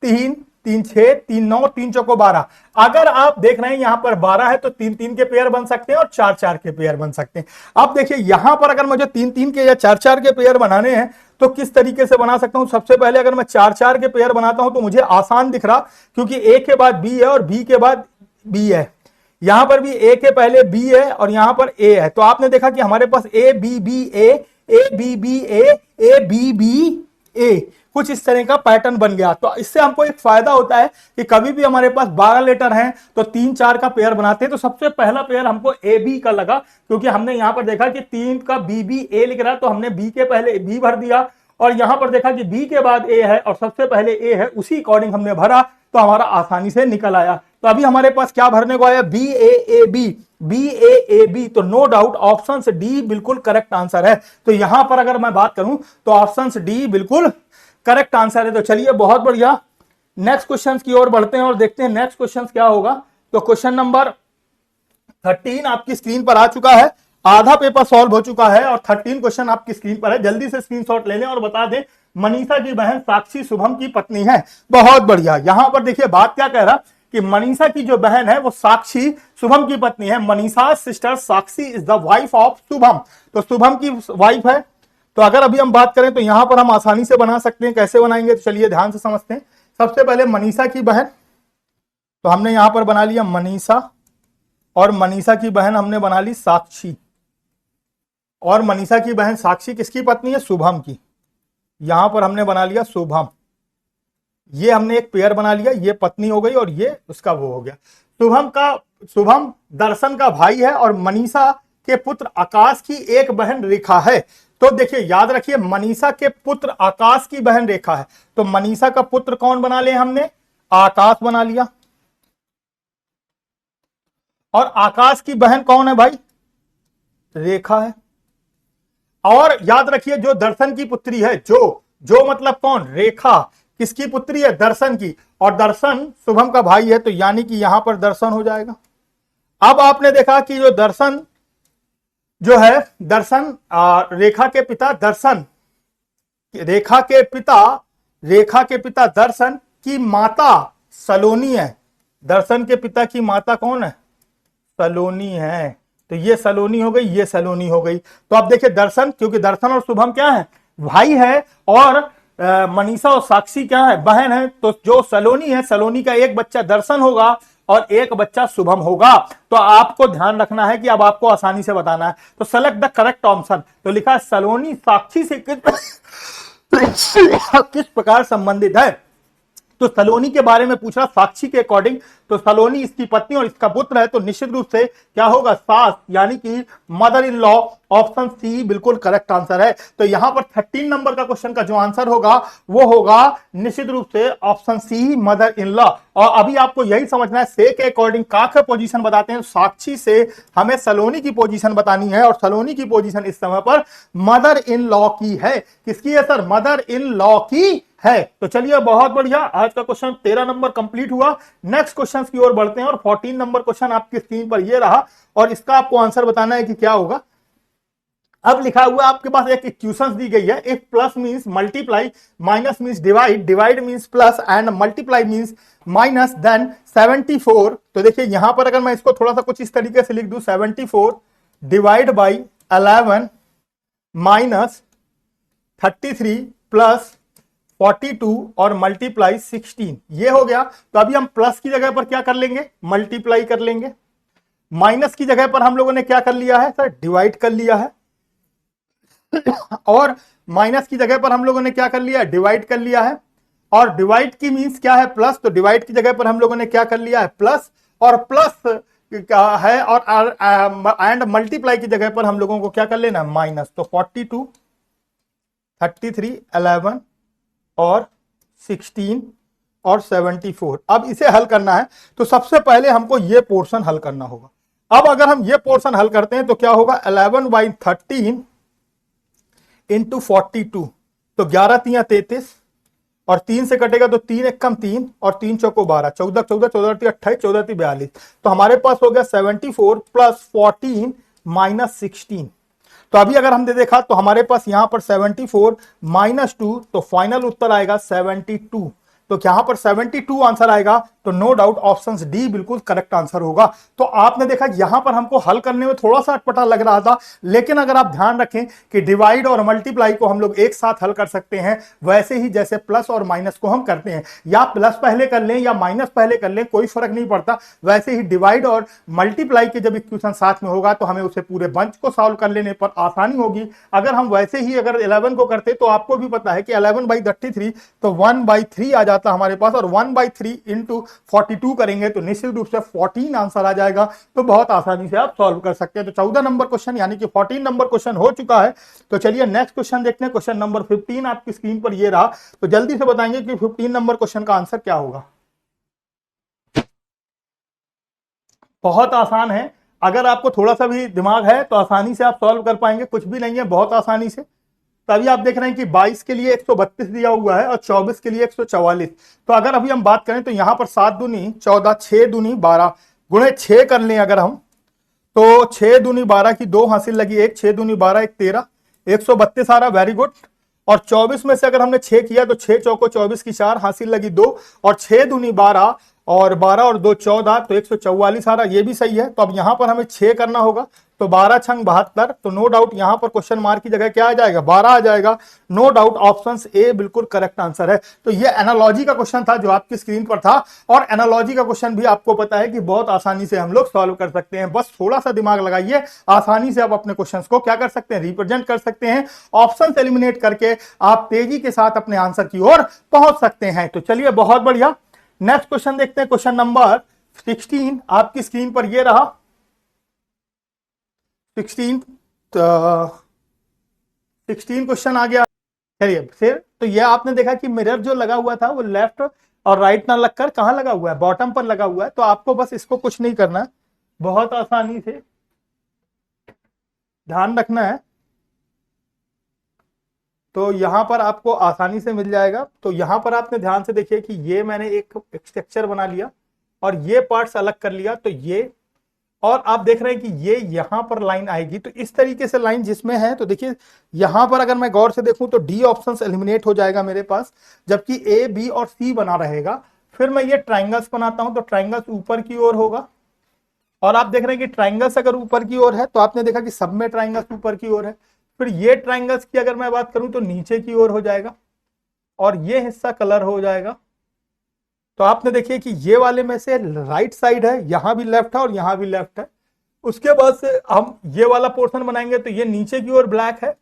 3 3 6 3 9 3 चौको 12। अगर आप देख रहे हैं यहां पर 12 है तो 3 3 के पेयर बन सकते हैं और 4 4 के पेयर बन सकते हैं। अब देखिए यहां पर अगर मुझे 3 3 के या 4 4 के पेयर बनाने हैं तो किस तरीके से बना सकता हूं। सबसे पहले अगर मैं 4 4 के पेयर बनाता हूं तो मुझे आसान दिख रहा, क्योंकि ए के बाद बी है और बी के बाद बी है, यहां पर भी ए के पहले बी है और यहां पर ए है। तो आपने देखा कि हमारे पास A B B A B B A B B A, कुछ इस तरह का पैटर्न बन गया। तो इससे हमको एक फायदा होता है कि कभी भी हमारे पास 12 लेटर हैं तो 3 4 का पेयर बनाते हैं। तो सबसे पहला पेयर हमको ए बी का लगा, क्योंकि हमने यहां पर देखा कि 3 का बी बी ए लिख रहा है, तो हमने बी के पहले बी भर दिया, और यहां पर देखा कि बी के बाद ए है और सबसे पहले ए है, उसी अकॉर्डिंग हमने भरा, तो हमारा आसानी से निकल आया। तो अभी हमारे पास क्या भरने को आया, B A B, B A B. तो नो डाउट ऑप्शन डी बिल्कुल करेक्ट आंसर है। तो यहां पर अगर मैं बात करूं तो ऑप्शन डी बिल्कुल करेक्ट आंसर है। तो चलिए बहुत बढ़िया, नेक्स्ट क्वेश्चन की ओर बढ़ते हैं और देखते हैं नेक्स्ट क्वेश्चन क्या होगा। तो क्वेश्चन नंबर 13 आपकी स्क्रीन पर आ चुका है, आधा पेपर सॉल्व हो चुका है और 13 क्वेश्चन आपकी स्क्रीन पर है। जल्दी से स्क्रीनशॉट ले लें और बता दें मनीषा की बहन साक्षी शुभम की पत्नी है। बहुत बढ़िया, यहां पर देखिए बात क्या कह रहा कि मनीषा की जो बहन है वो साक्षी शुभम की पत्नी है। Manisha sister Sakshi is the wife of Shubham, तो शुभम की वाइफ है। तो अगर अभी हम बात करें तो यहां पर हम आसानी से बना सकते हैं। कैसे बनाएंगे, तो चलिए ध्यान से समझते हैं। सबसे पहले मनीषा की बहन, तो हमने यहां पर बना लिया मनीषा, और मनीषा की बहन हमने बना ली साक्षी, और मनीषा की बहन साक्षी किसकी पत्नी है, शुभम की। यहां पर हमने बना लिया शुभम, ये हमने एक पेयर बना लिया, ये पत्नी हो गई और ये उसका वो हो गया। शुभम दर्शन का भाई है और मनीषा के पुत्र आकाश की एक बहन रेखा है। तो देखिए याद रखिए मनीषा के पुत्र आकाश की बहन रेखा है, तो मनीषा का पुत्र कौन बना लिया हमने, आकाश बना लिया। और आकाश की बहन कौन है भाई? रेखा है। और याद रखिए जो दर्शन की पुत्री है, जो मतलब कौन? रेखा। किसकी पुत्री है? दर्शन की। और दर्शन शुभम का भाई है, तो यानी कि यहां पर दर्शन हो जाएगा। अब आपने देखा कि जो दर्शन जो है, दर्शन रेखा के पिता दर्शन, रेखा के पिता दर्शन की माता सलोनी है। दर्शन के पिता की माता कौन है? सलोनी है। तो ये सलोनी हो गई, ये सलोनी हो गई। तो अब देखिए दर्शन, क्योंकि दर्शन और शुभम क्या है? भाई है। और मनीषा और साक्षी क्या है? बहन है। तो जो सलोनी है, सलोनी का एक बच्चा दर्शन होगा और एक बच्चा शुभम होगा। तो आपको ध्यान रखना है कि अब आपको आसानी से बताना है। तो सेलेक्ट द करेक्ट ऑप्शन। तो लिखा है सलोनी साक्षी से किस प्रकार संबंधित है। तो सलोनी के बारे में पूछा साक्षी के अकॉर्डिंग। तो सलोनी इसकी पत्नी और इसका पुत्र है, तो निश्चित रूप से क्या होगा? सास, यानी कि mother in law. Option C बिल्कुल करेक्ट आंसर है। तो यहां पर 13 नंबर का क्वेश्चन का जो आंसर होगा वो होगा निश्चित रूप से option C, mother in law. और अभी आपको यही समझना है, से के अकॉर्डिंग का पोजीशन बताते हैं। साक्षी से हमें सलोनी की पोजीशन बतानी है, और सलोनी की पोजीशन इस समय पर मदर इन लॉ की है। किसकी है सर? मदर इन लॉ की है। तो चलिए बहुत बढ़िया, आज का क्वेश्चन 13 नंबर कंप्लीट हुआ। नेक्स्ट क्वेश्चन की ओर बढ़ते हैं, और 14 नंबर क्वेश्चन आपकी स्क्रीन पर ये रहा, और इसका आपको आंसर बताना है कि क्या होगा। अब लिखा हुआ आपके पास एक इक्वेशन दी गई है। If plus means multiply, minus means divide, divide means plus, and multiply means minus, then 74। तो देखिए यहां पर अगर मैं इसको थोड़ा सा कुछ इस तरीके से लिख दूं, 74 डिवाइड बाई 11 माइनस 33 प्लस 42 और मल्टीप्लाई 16, ये हो गया। तो अभी हम प्लस की जगह पर क्या कर लेंगे? मल्टीप्लाई कर लेंगे। माइनस की जगह पर हम लोगों ने क्या कर लिया है सर? डिवाइड कर लिया है। और माइनस की जगह पर हम लोगों ने क्या कर लिया है? डिवाइड कर लिया है। और डिवाइड की मींस क्या है? प्लस। तो डिवाइड की जगह पर हम लोगों ने क्या कर लिया है? प्लस। और प्लस क्या है? और एंड मल्टीप्लाई की जगह पर हम लोगों को क्या कर लेना? माइनस। तो 42, 33, 11 और 16 और 74। अब इसे हल करना है, तो सबसे पहले हमको ये पोर्शन हल करना होगा। अब अगर हम ये पोर्शन हल करते हैं तो क्या होगा? 11/13 इंटू 42। तो 11 तियां 33, और 3 से कटेगा तो 3 एक कम 3, और 3 चौको 12, 14 14 14 28, 14 42। तो हमारे पास हो गया 74 प्लस 14 माइनस 16। तो अभी अगर हमने देखा तो हमारे पास यहां पर 74 माइनस 2, तो फाइनल उत्तर आएगा 72। तो यहां पर 72 आंसर आएगा। तो नो डाउट ऑप्शन डी बिल्कुल करेक्ट आंसर होगा। तो आपने देखा यहां पर हमको हल करने में थोड़ा सा अटपटा लग रहा था, लेकिन अगर आप ध्यान रखें कि डिवाइड और मल्टीप्लाई को हम लोग एक साथ हल कर सकते हैं, वैसे ही जैसे प्लस और माइनस को हम करते हैं, या प्लस पहले कर लें या माइनस पहले कर लें, कोई फर्क नहीं पड़ता। वैसे ही डिवाइड और मल्टीप्लाई के जब इक्वेशन साथ में होगा तो हमें उसे पूरे बंच को सॉल्व कर लेने पर आसानी होगी। अगर हम वैसे ही अगर 11 को करते तो आपको भी पता है कि 11/33 तो 1/3 आ जाता हमारे पास, और 1/3 इंटू 42 करेंगे तो निश्चित रूप से 14 आंसर आ जाएगा। तो बहुत आसानी से आप सॉल्व कर सकते हैं। तो 14 नंबर क्वेश्चन यानी कि 14 नंबर क्वेश्चन हो चुका है। तो चलिए नेक्स्ट क्वेश्चन देखते हैं। क्वेश्चन नंबर 15 आपकी स्क्रीन पर ये रहा। तो जल्दी से बताएंगे कि 15 नंबर क्वेश्चन का आंसर क्या होगा। बहुत आसान है, अगर आपको थोड़ा सा भी दिमाग है तो आसानी से आप सॉल्व कर पाएंगे। कुछ भी नहीं है, बहुत आसानी से। तभी आप देख रहे हैं कि 22 के लिए 132 दिया हुआ है और 24 के लिए 144। तो अगर अभी हम बात करें तो यहां पर 7 दूनी 14, 6 दूनी 12, गुणे 6 कर लें अगर हम, तो 6 दूनी 12 की 2 हासिल लगी 1, 6 दूनी 12 1 13, 132 आ रहा, वेरी गुड। और 24 में से अगर हमने 6 किया तो 6 चौको 24 की 4 हासिल लगी 2, और 6 दूनी 12, और 12 और 2 14, तो 144 आ रहा, ये भी सही है। तो अब यहां पर हमें 6 करना होगा, तो 12 छंग 72। तो नो डाउट यहां पर क्वेश्चन मार्क की जगह क्या आ जाएगा? 12 आ जाएगा। नो डाउट ऑप्शन ए बिल्कुल करेक्ट आंसर है। तो ये एनालॉजी का क्वेश्चन था जो आपकी स्क्रीन पर था, और एनालॉजी का क्वेश्चन भी आपको पता है कि बहुत आसानी से हम लोग सॉल्व कर सकते हैं। बस थोड़ा सा दिमाग लगाइए, आसानी से आप अपने क्वेश्चंस को क्या कर सकते हैं? रिप्रेजेंट कर सकते हैं। ऑप्शन एलिमिनेट करके आप तेजी के साथ अपने आंसर की ओर पहुंच सकते हैं। तो चलिए बहुत बढ़िया, नेक्स्ट क्वेश्चन देखते हैं। क्वेश्चन नंबर 16 आपकी स्क्रीन पर ये रहा। 16 क्वेश्चन आ गया। चलिए फिर, तो ये आपने देखा कि मिरर जो लगा हुआ था वो लेफ्ट और राइट ना लगकर कहां लगा हुआ है? बॉटम पर लगा हुआ है। तो आपको बस इसको कुछ नहीं करना है, बहुत आसानी से ध्यान रखना है, तो यहां पर आपको आसानी से मिल जाएगा। तो यहां पर आपने ध्यान से देखिए कि ये मैंने एक स्ट्रक्चर बना लिया और ये पार्ट्स अलग कर लिया, तो ये, और आप देख रहे हैं कि ये यहां पर लाइन आएगी, तो इस तरीके से लाइन जिसमें है, तो देखिए यहां पर अगर मैं गौर से देखूं तो डी ऑप्शन एलिमिनेट हो जाएगा मेरे पास, जबकि ए बी और सी बना रहेगा। फिर मैं ये ट्राइंगल्स बनाता हूं, तो ट्राइंगल्स ऊपर की ओर होगा, और आप देख रहे हैं कि ट्राइंगल्स अगर ऊपर की ओर है तो आपने देखा कि सब में ट्राइंगल्स ऊपर की ओर है। फिर ये ट्राइंगल्स की अगर मैं बात करूं तो नीचे की ओर हो जाएगा, और ये हिस्सा कलर हो जाएगा। तो आपने देखिए कि ये वाले में से राइट साइड है, यहां भी लेफ्ट है और यहां भी लेफ्ट है। उसके बाद से हम ये वाला पोर्शन बनाएंगे, तो ये नीचे की ओर ब्लैक है,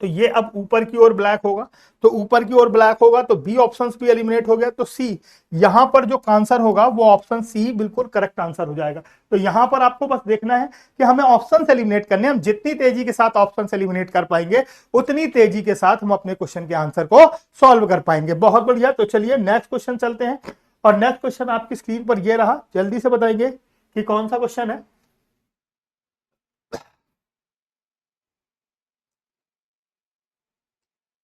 तो ये अब ऊपर की ओर ब्लैक होगा, तो ऊपर की ओर ब्लैक होगा, तो बी ऑप्शन भी एलिमिनेट हो गया। तो सी, यहां पर जो आंसर होगा वो ऑप्शन सी बिल्कुल करेक्ट आंसर हो जाएगा। तो यहां पर आपको बस देखना है कि हमें ऑप्शन एलिमिनेट करने, हम जितनी तेजी के साथ ऑप्शन एलिमिनेट कर पाएंगे उतनी तेजी के साथ हम अपने क्वेश्चन के आंसर को सॉल्व कर पाएंगे। बहुत बढ़िया। तो चलिए नेक्स्ट क्वेश्चन चलते हैं, और नेक्स्ट क्वेश्चन आपकी स्क्रीन पर ये रहा, जल्दी से बताइए कि कौन सा क्वेश्चन है।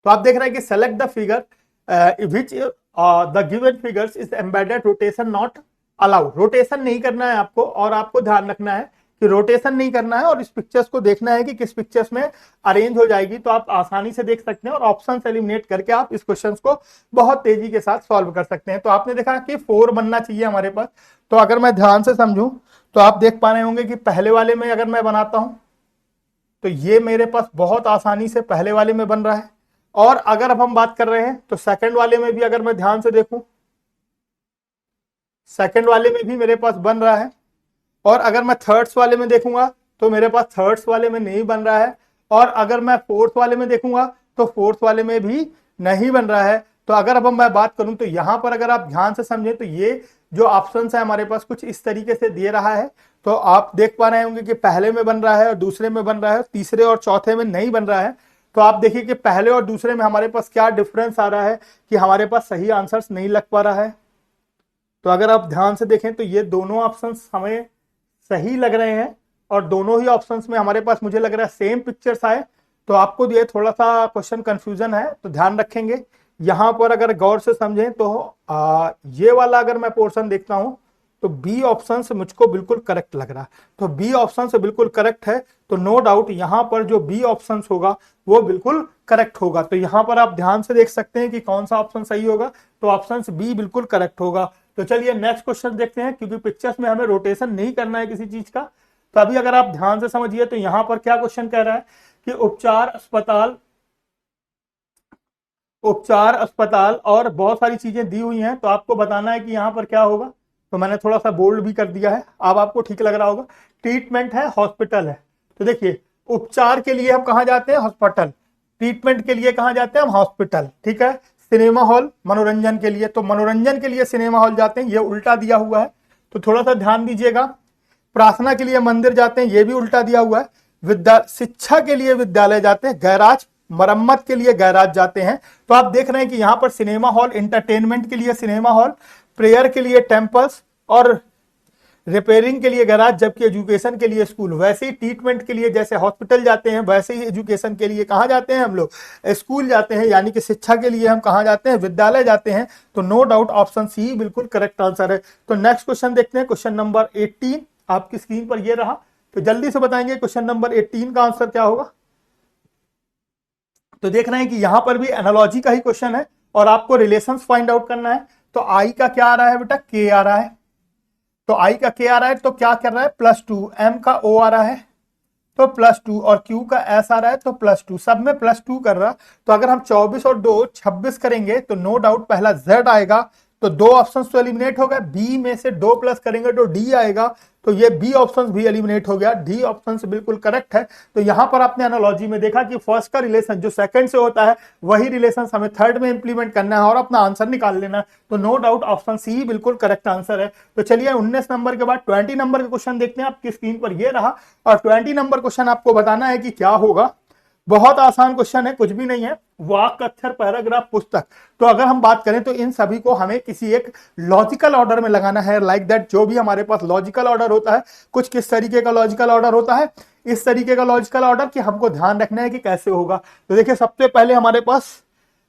तो आप देख रहे हैं कि select the figure which the given figures is embedded rotation not allowed. Rotation नहीं करना है आपको, और आपको ध्यान रखना है कि रोटेशन नहीं करना है, और इस पिक्चर्स को देखना है कि किस पिक्चर्स में अरेंज हो जाएगी। तो आप आसानी से देख सकते हैं, और ऑप्शन एलिमिनेट करके आप इस क्वेश्चन को बहुत तेजी के साथ सॉल्व कर सकते हैं। तो आपने देखा कि 4 बनना चाहिए हमारे पास। तो अगर मैं ध्यान से समझूं तो आप देख पा रहे होंगे कि पहले वाले में अगर मैं बनाता हूं तो ये मेरे पास बहुत आसानी से पहले वाले में बन रहा है, और अगर अब हम बात कर रहे हैं तो सेकंड वाले में भी अगर मैं ध्यान से देखूं, सेकंड वाले में भी मेरे पास बन रहा है, और अगर मैं थर्ड्स वाले में देखूंगा तो मेरे पास थर्ड्स वाले में नहीं बन रहा है, और अगर मैं फोर्थ वाले में देखूंगा तो फोर्थ वाले में भी नहीं बन रहा है। तो अगर अब मैं बात करूं तो यहां पर अगर आप ध्यान से समझें तो ये जो ऑप्शन है हमारे पास कुछ इस तरीके से दे रहा है। तो आप देख पा रहे होंगे कि पहले में बन रहा है और दूसरे में बन रहा है, तीसरे और चौथे में नहीं बन रहा है। तो आप देखिए कि पहले और दूसरे में हमारे पास क्या डिफरेंस आ रहा है कि हमारे पास सही आंसर्स नहीं लग पा रहा है। तो अगर आप ध्यान से देखें तो ये दोनों ऑप्शंस हमें सही लग रहे हैं, और दोनों ही ऑप्शंस में हमारे पास मुझे लग रहा है सेम पिक्चर्स आए। तो आपको ये थोड़ा सा क्वेश्चन कंफ्यूजन है, तो ध्यान रखेंगे। यहां पर अगर गौर से समझें तो ये वाला अगर मैं पोर्शन देखता हूं तो बी ऑप्शन से मुझको बिल्कुल करेक्ट लग रहा है। तो बी ऑप्शन से बिल्कुल करेक्ट है, तो नो डाउट यहां पर जो बी ऑप्शन होगा वो बिल्कुल करेक्ट होगा। तो यहां पर आप ध्यान से देख सकते हैं कि कौन सा ऑप्शन सही होगा, तो ऑप्शन बी बिल्कुल करेक्ट होगा। तो चलिए नेक्स्ट क्वेश्चन देखते हैं, क्योंकि पिक्चर्स में हमें रोटेशन नहीं करना है किसी चीज का। तो अभी अगर आप ध्यान से समझिए तो यहां पर क्या क्वेश्चन कह रहा है कि उपचार अस्पताल और बहुत सारी चीजें दी हुई हैं, तो आपको बताना है कि यहां पर क्या होगा। तो मैंने थोड़ा सा बोल्ड भी कर दिया है, अब आपको ठीक लग रहा होगा। ट्रीटमेंट है, हॉस्पिटल है। तो देखिए उपचार के लिए हम कहां जाते हैं, हॉस्पिटल। ट्रीटमेंट के लिए कहां जाते हैं हम, हॉस्पिटल। ठीक है। सिनेमा हॉल मनोरंजन के लिए, तो मनोरंजन के लिए सिनेमा हॉल जाते हैं, ये उल्टा दिया हुआ है, तो थोड़ा सा ध्यान दीजिएगा। प्रार्थना के लिए मंदिर जाते हैं, ये भी उल्टा दिया हुआ है। शिक्षा के लिए विद्यालय जाते हैं। गैराज, मरम्मत के लिए गैराज जाते हैं। तो आप देख रहे हैं कि यहां पर सिनेमा हॉल, इंटरटेनमेंट के लिए सिनेमा हॉल, प्रेयर के लिए टेम्पल्स, और रिपेयरिंग के लिए गैराज, जबकि एजुकेशन के लिए स्कूल। वैसे ही ट्रीटमेंट के लिए जैसे हॉस्पिटल जाते हैं, वैसे ही एजुकेशन के लिए कहां जाते हैं हम लोग, स्कूल जाते हैं। यानी कि शिक्षा के लिए हम कहां जाते हैं, विद्यालय जाते हैं। तो नो डाउट ऑप्शन सी बिल्कुल करेक्ट आंसर है। तो नेक्स्ट क्वेश्चन देखते हैं, क्वेश्चन नंबर 18 आपकी स्क्रीन पर ये रहा। तो जल्दी से बताएंगे क्वेश्चन नंबर 18 का आंसर क्या होगा। तो देख रहे हैं कि यहां पर भी एनालॉजी का ही क्वेश्चन है, और आपको रिलेशंस फाइंड आउट करना है। तो आई का क्या आ रहा है बेटा, के आ रहा है। तो आई का के आ रहा है, तो क्या कर रहा है, +2। एम का ओ आ रहा है, तो +2, और क्यू का एस आ रहा है, तो +2। सब में +2 कर रहा। तो अगर हम 24 और 2 26 करेंगे तो नो डाउट पहला जेड आएगा। तो 2 ऑप्शन तो एलिमिनेट हो गए। बी में से 2 प्लस करेंगे तो डी आएगा, तो ये बी ऑप्शन भी एलिमिनेट हो गया। डी ऑप्शन बिल्कुल करेक्ट है। तो यहां पर आपने एनालॉजी में देखा कि फर्स्ट का रिलेशन जो सेकंड से होता है वही रिलेशन हमें थर्ड में इंप्लीमेंट करना है और अपना आंसर निकाल लेना है। तो नो डाउट ऑप्शन सी बिल्कुल करेक्ट आंसर है। तो चलिए 19 नंबर के बाद 20 नंबर का क्वेश्चन देखते हैं। आपकी स्क्रीन पर ये रहा, और 20 नंबर क्वेश्चन आपको बताना है कि क्या होगा। बहुत आसान क्वेश्चन है, कुछ भी नहीं है। वाक्य, अक्षर, पैराग्राफ, पुस्तक। तो अगर हम बात करें तो इन सभी को हमें किसी एक लॉजिकल ऑर्डर में लगाना है, लाइक दैट। जो भी हमारे पास लॉजिकल ऑर्डर होता है, कुछ किस तरीके का लॉजिकल ऑर्डर होता है, इस तरीके का लॉजिकल ऑर्डर कि हमको ध्यान रखना है कि कैसे होगा। तो देखिए, सबसे पहले हमारे पास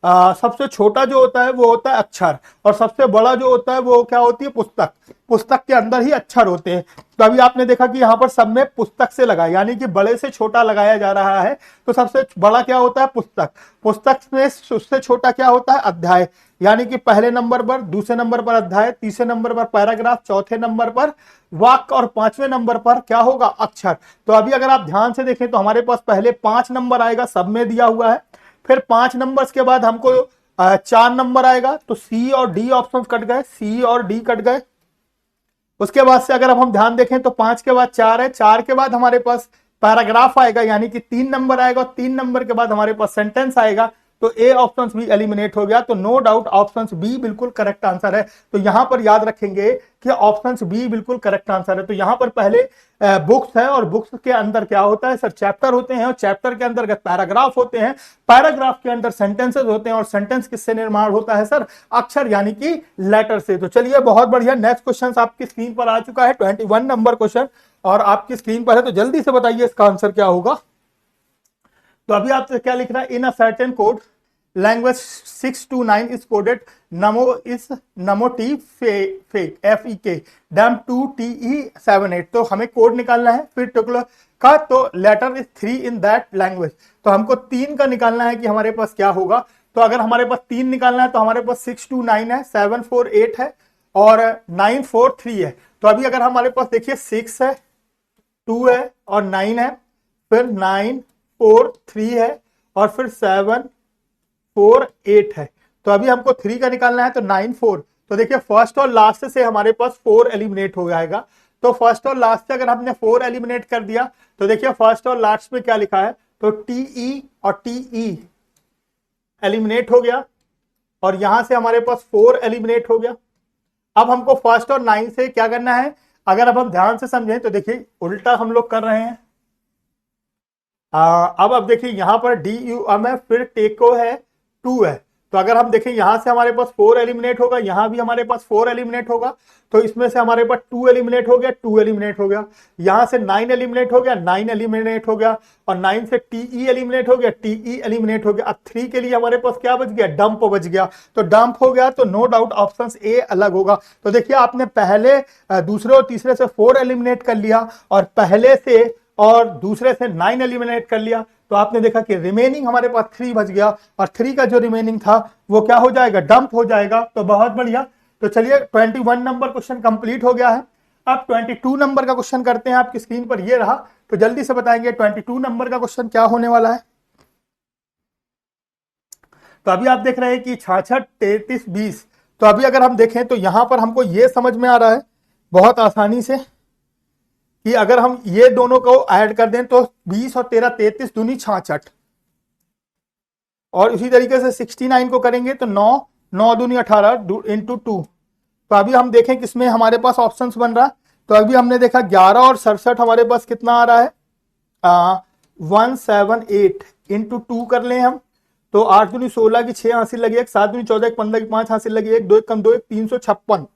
सबसे छोटा जो होता है वो होता है अक्षर, और सबसे बड़ा जो होता है वो क्या होती है, पुस्तक। पुस्तक के अंदर ही अक्षर होते हैं। तो अभी आपने देखा कि यहाँ पर सब में पुस्तक से लगाया, यानी कि बड़े से छोटा लगाया जा रहा है। तो सबसे बड़ा क्या होता है, पुस्तक। पुस्तक में उससे छोटा क्या होता है, अध्याय। यानी कि पहले नंबर पर, दूसरे नंबर पर अध्याय, तीसरे नंबर पर पैराग्राफ, चौथे नंबर पर वाक्य, और पांचवें नंबर पर क्या होगा, अक्षर। तो अभी अगर आप ध्यान से देखें तो हमारे पास पहले 5 नंबर आएगा, सब में दिया हुआ है। फिर 5 नंबर्स के बाद हमको 4 नंबर आएगा, तो सी और डी ऑप्शन कट गए, सी और डी कट गए। उसके बाद से अगर अब हम ध्यान देखें तो 5 के बाद 4 है, 4 के बाद हमारे पास पैराग्राफ आएगा, यानी कि 3 नंबर आएगा, और 3 नंबर के बाद हमारे पास सेंटेंस आएगा। तो ए ऑप्शन भी एलिमिनेट हो गया। तो नो डाउट ऑप्शन बी बिल्कुल करेक्ट आंसर है। तो यहां पर याद रखेंगे कि ऑप्शन बी बिल्कुल करेक्ट आंसर है। तो यहां पर पहले बुक्स है, और बुक्स के अंदर क्या होता है सर, चैप्टर होते हैं, और चैप्टर के अंतर्गत पैराग्राफ होते हैं, पैराग्राफ के अंदर सेंटेंसेस होते हैं, और सेंटेंस किससे निर्माण होता है सर, अक्षर यानी कि लेटर से। तो चलिए, बहुत बढ़िया। नेक्स्ट क्वेश्चन आपकी स्क्रीन पर आ चुका है, 21 नंबर क्वेश्चन, और आपकी स्क्रीन पर है। तो जल्दी से बताइए इसका आंसर क्या होगा। तो अभी आपसे क्या लिख रहा है, in a certain code language 629 is coded नमो इज नमो टी फेक FEK डैम 2TE78। तो हमें कोड निकालना है, फिर टिकुलर का, तो letter is 3 in that language. तो हमको 3 का निकालना है कि हमारे पास क्या होगा। तो अगर हमारे पास 3 निकालना है तो हमारे पास 629 है, 748 है, और 943 है। तो अभी अगर हमारे पास देखिए 6 है, 2 है, और 9 है, फिर 943 है, और फिर 748 है। तो अभी हमको 3 का निकालना है, तो 94। तो देखिए, फर्स्ट और लास्ट से हमारे पास 4 एलिमिनेट हो जाएगा। तो फर्स्ट और लास्ट से अगर हमने 4 एलिमिनेट कर दिया, तो देखिए फर्स्ट और लास्ट में क्या लिखा है, तो TE और TE एलिमिनेट हो गया, और यहां से हमारे पास 4 एलिमिनेट हो गया। अब हमको फर्स्ट और 9 से क्या करना है, अगर अब हम ध्यान से समझें तो देखिए उल्टा हम लोग कर रहे हैं। अब देखिए यहां पर DU है, फिर टेको है, 2 है। तो अगर हम देखें यहां से हमारे पास 4 एलिमिनेट होगा, यहां भी हमारे पास 4 एलिमिनेट होगा। तो इसमें से हमारे पास 2 एलिमिनेट हो गया, 2 एलिमिनेट हो गया। यहां से 9 एलिमिनेट हो गया, 9 एलिमिनेट हो गया, और 9 से TE एलिमिनेट हो गया, TE एलिमिनेट हो गया। अब 3 के लिए हमारे पास क्या बच गया, डंप बच गया। तो डंप हो गया, तो नो डाउट ऑप्शन ए अलग होगा। तो देखिए, आपने पहले दूसरे और तीसरे से 4 एलिमिनेट कर लिया, और पहले से और दूसरे से 9 एलिमिनेट कर लिया। तो आपने देखा कि रिमेनिंग हमारे पास 3 बच गया, और 3 का जो रिमेनिंग था वो क्या हो जाएगा, डंप हो जाएगा। तो बहुत बढ़िया। तो चलिए, 21 नंबर क्वेश्चन कंप्लीट हो गया है। अब 22 नंबर का क्वेश्चन करते हैं। आपकी स्क्रीन पर ये रहा। तो जल्दी से बताएंगे 22 नंबर का क्वेश्चन क्या होने वाला है। तो अभी आप देख रहे हैं कि 66, 33, 20। तो अभी अगर हम देखें तो यहां पर हमको ये समझ में आ रहा है बहुत आसानी से कि अगर हम ये दोनों को ऐड कर दें तो 20 और 13, 33 दूनी 66, और इसी तरीके से 69 को करेंगे तो 9, 9 दूनी 18 इंटू 2। तो अभी हम देखें किसमें हमारे पास ऑप्शंस बन रहा है। तो अभी हमने देखा 11 और 67 हमारे पास कितना आ रहा है, 178 इंटू 2 कर लें हम। तो 8 दूनी 16 की 6 हासिल लगी, 7 दूनी 14 की 15 की 5 हासिल लगी, 1 2 1 कम 2 1 356।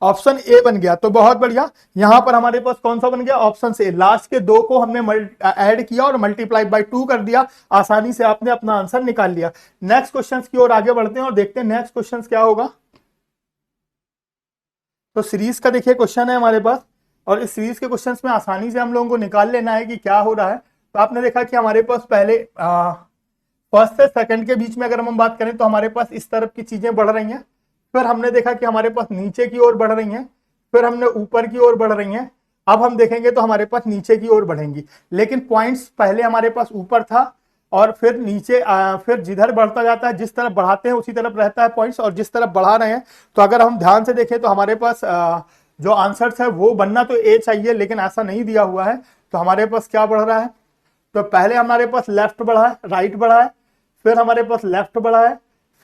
ऑप्शन ए बन गया। तो बहुत बढ़िया। यहां पर हमारे पास कौन सा बन गया, ऑप्शन ए। लास्ट के 2 को हमने ऐड किया और मल्टीप्लाई बाय 2 कर दिया। आसानी से आपने अपना आंसर निकाल लिया। नेक्स्ट क्वेश्चन की ओर आगे बढ़ते हैं और देखते हैं नेक्स्ट क्वेश्चन क्या होगा। तो सीरीज का देखिए क्वेश्चन है हमारे पास, और इस सीरीज के क्वेश्चंस में आसानी से हम लोगों को निकाल लेना है कि क्या हो रहा है। तो आपने देखा कि हमारे पास पहले फर्स्ट से सेकंड के बीच में अगर हम बात करें तो हमारे पास इस तरफ की चीजें बढ़ रही हैं। फिर हमने देखा कि हमारे पास नीचे की ओर बढ़ रही हैं, फिर हमने ऊपर की ओर बढ़ रही हैं। अब हम देखेंगे तो हमारे पास नीचे की ओर बढ़ेंगी, लेकिन पॉइंट्स पहले हमारे पास ऊपर था और फिर नीचे फिर जिधर बढ़ता जाता है, जिस तरफ बढ़ाते हैं उसी तरफ रहता है पॉइंट्स, और जिस तरफ बढ़ा रहे हैं। तो अगर हम ध्यान से देखें तो हमारे पास जो आंसर्स है वो बनना तो ए चाहिए, लेकिन ऐसा नहीं दिया हुआ है। तो हमारे पास क्या बढ़ रहा है, तो पहले हमारे पास लेफ्ट बढ़ा है, राइट बढ़ा है, फिर हमारे पास लेफ्ट बढ़ा है,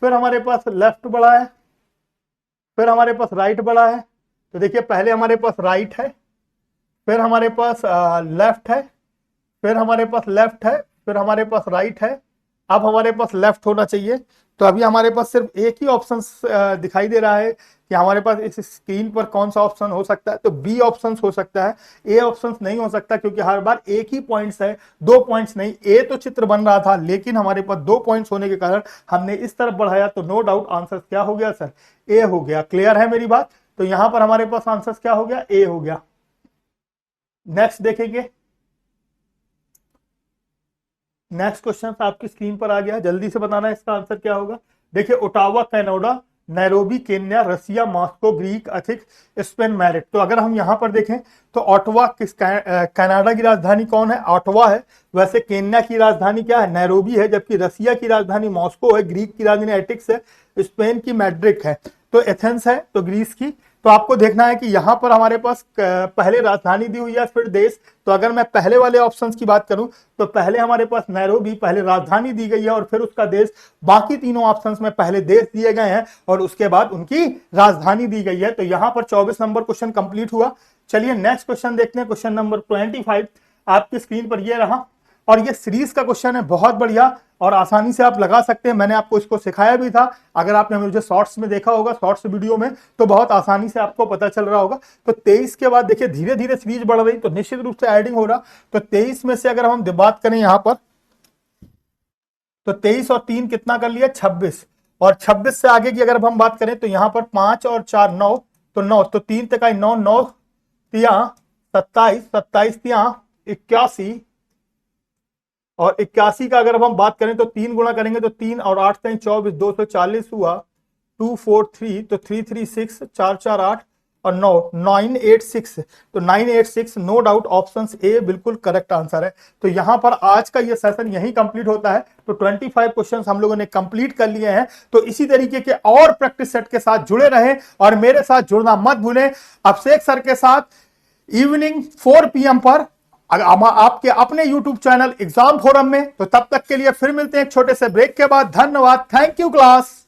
फिर हमारे पास लेफ्ट बढ़ा है, फिर हमारे पास राइट बढ़ा है। तो देखिए पहले हमारे पास राइट है, फिर हमारे पास लेफ्ट है, फिर हमारे पास लेफ्ट है, फिर हमारे पास राइट है, अब हमारे पास लेफ्ट होना चाहिए। तो अभी हमारे पास सिर्फ एक ही ऑप्शन दिखाई दे रहा है कि हमारे पास इस स्क्रीन पर कौन सा ऑप्शन हो सकता है, तो बी ऑप्शन हो सकता है, ए ऑप्शन नहीं हो सकता, क्योंकि हर बार एक ही पॉइंट्स है, 2 पॉइंट्स नहीं। ए तो चित्र बन रहा था, लेकिन हमारे पास 2 पॉइंट्स होने के कारण हमने इस तरफ बढ़ाया, तो नो डाउट आंसर क्या हो गया सर, ए हो गया। क्लियर है मेरी बात? तो यहां पर हमारे पास आंसर क्या हो गया, ए हो गया। नेक्स्ट देखेंगे, नेक्स्ट क्वेश्चन आपकी स्क्रीन पर आ गया, जल्दी से बताना इसका आंसर क्या होगा। देखिए, Ottawa Canada, Nairobi Kenya, Russia, Moscow Greek, ethics, Spain Madrid. तो अगर हम यहां पर देखें तो ओटावा किस कनाडा की राजधानी कौन है, ओटावा है। वैसे केन्या की राजधानी क्या है, नैरोबी है, जबकि रसिया की राजधानी मॉस्को है, ग्रीक की राजधानी एथिक्स है, स्पेन की मैड्रिड है, तो एथेंस है, तो ग्रीस की। तो आपको देखना है कि यहां पर हमारे पास पहले राजधानी दी हुई है, फिर देश। तो अगर मैं पहले वाले ऑप्शंस की बात करूं तो पहले हमारे पास नैरोबी, पहले राजधानी दी गई है और फिर उसका देश। बाकी तीनों ऑप्शंस में पहले देश दिए गए हैं और उसके बाद उनकी राजधानी दी गई है। तो यहां पर 24 नंबर क्वेश्चन कंप्लीट हुआ। चलिए नेक्स्ट क्वेश्चन देखते हैं, क्वेश्चन नंबर 25 आपकी स्क्रीन पर यह रहा, और ये सीरीज का क्वेश्चन है, बहुत बढ़िया और आसानी से आप लगा सकते हैं। मैंने आपको इसको सिखाया भी था, अगर आपने मुझे शॉर्ट्स में देखा होगा, शॉर्ट्स वीडियो में, तो बहुत आसानी से आपको पता चल रहा होगा। तो 23 के बाद देखिए धीरे धीरे सीरीज बढ़ रही, तो निश्चित रूप से एडिंग हो रहा। तो 23 में से अगर हम बात करें यहां पर, तो 23 और 3 कितना कर लिया, 26, और 26 से आगे की अगर हम बात करें तो यहां पर 5 और 4 9, तो 9, तो 3 तक आई 9, 9 तिया 27, 27 तिया 81, और 81 का अगर हम बात करें तो 3 गुणा करेंगे तो 3 और 8 तक 24, 240 हुआ, 243, तो 336, 4 4 8 और 9 986, तो 986, नो डाउट ऑप्शन ए बिल्कुल करेक्ट आंसर है। तो यहां पर आज का ये सेशन यही कंप्लीट होता है। तो 25 क्वेश्चंस हम लोगों ने कंप्लीट कर लिए हैं। तो इसी तरीके के और प्रैक्टिस सेट के साथ जुड़े रहें और मेरे साथ जुड़ना मत भूलें, अभिषेक सर के साथ इवनिंग 4 PM पर आपके अपने YouTube चैनल एग्जाम फोरम में। तो तब तक के लिए फिर मिलते हैं एक छोटे से ब्रेक के बाद। धन्यवाद, थैंक यू क्लास।